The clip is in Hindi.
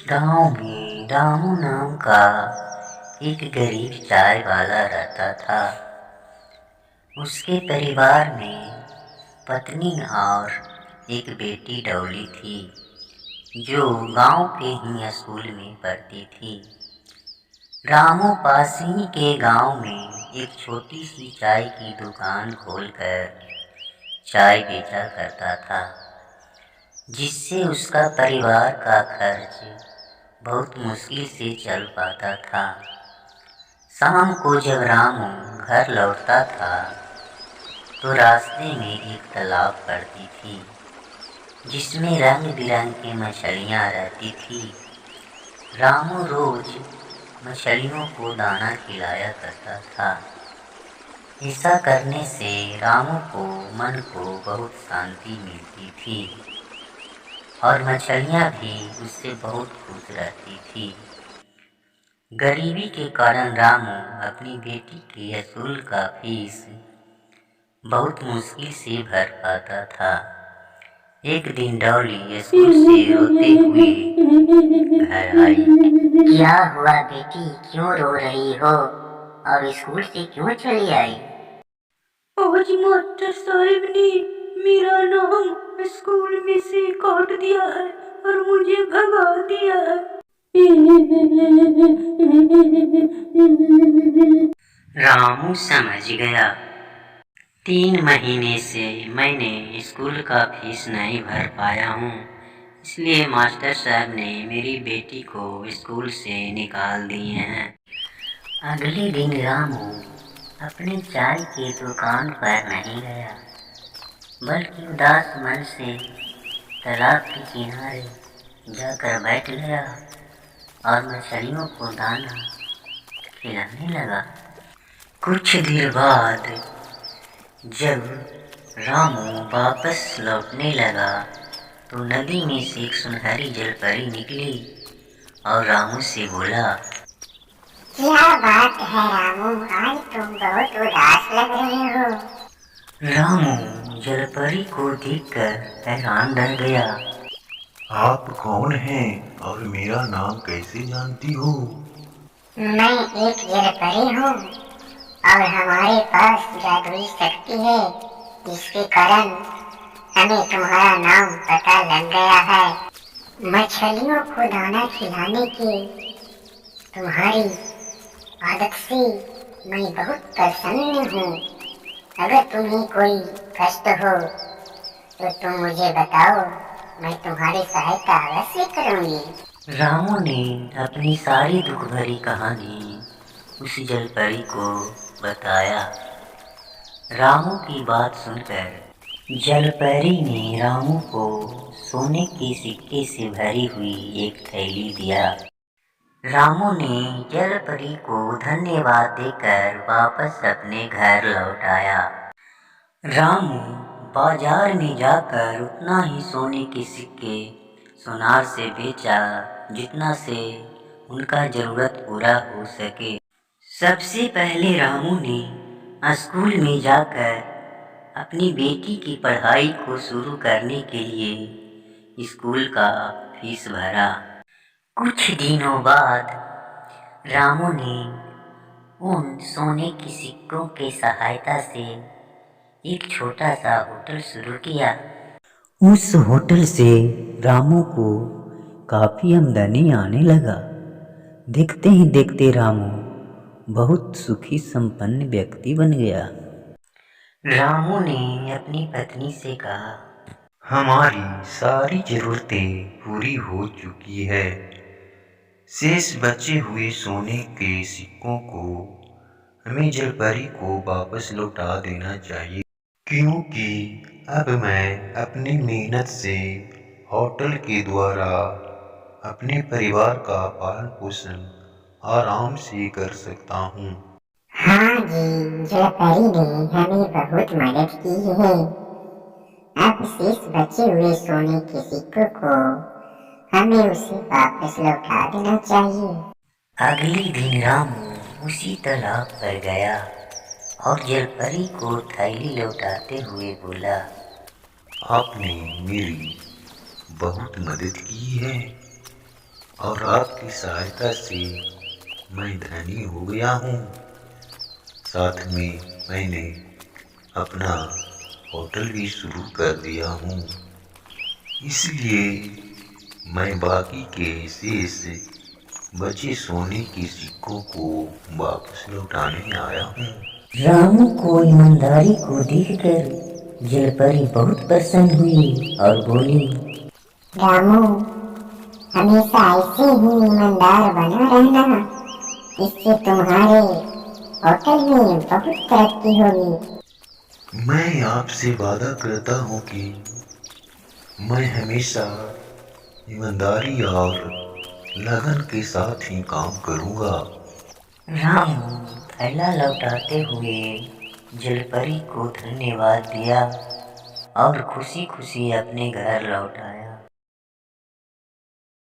गांव में रामू नाम का एक गरीब चाय वाला रहता था। उसके परिवार में पत्नी और एक बेटी डौली थी, जो गांव के ही स्कूल में पढ़ती थी। रामू पास ही के गांव में एक छोटी सी चाय की दुकान खोलकर चाय बेचा करता था, जिससे उसका परिवार का खर्च बहुत मुश्किल से चल पाता था। शाम को जब रामू घर लौटता था तो रास्ते में एक तालाब पड़ती थी, जिसमें रंग बिरंगी मछलियाँ रहती थी। रामू रोज मछलियों को दाना खिलाया करता था। ऐसा करने से रामू को मन को बहुत शांति मिलती थी और मछलियाँ भी उससे बहुत खुश रहती थी। गरीबी के कारण रामू अपनी बेटी के स्कूल का फीस बहुत मुश्किल से भर पाता था। एक दिन डॉली स्कूल से रोते हुए घर आई। क्या हुआ बेटी, क्यों रो रही हो और स्कूल से क्यों चली आई? आज मास्टर साहब ने मेरा नाम स्कूल में से काट दिया है और मुझे भगा दिया है। रामू समझ गया। 3 महीने से मैंने स्कूल का फीस नहीं भर पाया हूँ, इसलिए मास्टर साहब ने मेरी बेटी को स्कूल से निकाल दिए हैं। अगले दिन रामू अपनी चाय की दुकान पर नहीं गया, बल्कि उदास मन से तालाब के किनारे जाकर बैठ गया और मछलियों को दाना खिलाने लगा। कुछ देर बाद जब रामू वापस लौटने लगा तो नदी में से एक सुनहरी जलपरी निकली और रामू से बोला, क्या बात है रामू, आज तुम बहुत उदास लग रहे हो। रामू जलपरी को देखकर हैरान रह गया। आप कौन हैं और मेरा नाम कैसे जानती हो? मैं एक जलपरी हूँ और हमारे पास जादुई शक्ति है, जिसके कारण हमें तुम्हारा नाम पता लग गया है। मछलियों को दाना खिलाने की तुम्हारी आदत से मैं बहुत प्रसन्न हूँ। अगर तुम्हें कोई कष्ट हो तो तुम मुझे बताओ, मैं तुम्हारी सहायता अवश्य करूँगी। रामू ने अपनी सारी दुख भरी कहानी उस जलपरी को बताया। रामू की बात सुनकर जलपरी ने रामू को सोने के सिक्के से भरी हुई एक थैली दिया। रामू ने जलपरी को धन्यवाद देकर वापस अपने घर लौट आया। रामू बाजार में जाकर उतना ही सोने के सिक्के सुनार से बेचा जितना से उनका जरूरत पूरा हो सके। सबसे पहले रामू ने स्कूल में जाकर अपनी बेटी की पढ़ाई को शुरू करने के लिए स्कूल का फीस भरा। कुछ दिनों बाद रामू ने उन सोने के सिक्कों की सहायता से एक छोटा सा होटल शुरू किया। उस होटल से रामू को काफी आमदनी आने लगा। देखते ही देखते रामू बहुत सुखी संपन्न व्यक्ति बन गया। रामू ने अपनी पत्नी से कहा, हमारी सारी जरूरतें पूरी हो चुकी है। शेष बचे हुए सोने के सिक्कों को हमें जलपरी को वापस लौटा देना चाहिए, क्योंकि अब मैं अपनी मेहनत से होटल के द्वारा अपने परिवार का पालन पोषण आराम से कर सकता हूँ। हाँ जी, जलपरी ने हमें बहुत मदद की है। अब शेष बचे हुए सोने के सिक्कों को हमें उसे वापस लौटा देना चाहिए। अगले दिन रामू उसी तालाब पर गया और जलपरी को थैली लौटाते हुए बोला, आपने मेरी बहुत मदद की है। और आपकी सहायता से मैं धनी हो गया हूँ। साथ में मैंने अपना होटल भी शुरू कर दिया हूँ, इसलिए मैं बाकी के शेष बचे सोने के सिक्कों को वापस लौटाने आया हूँ। रामू को ईमानदारी को देखकर जलपरी बहुत प्रसन्न हुई और बोली, रामू, हमेशा ऐसे ही ईमानदार बना रहना, इससे तुम्हारे होटल में बहुत तरक्की होगी। मैं आपसे वादा करता हूँ कि मैं हमेशा ईमानदारी और लगन के साथ ही काम करूँगा। रामू थैला लौटाते हुए जलपरी को धन्यवाद दिया और खुशी खुशी अपने घर लौट आया।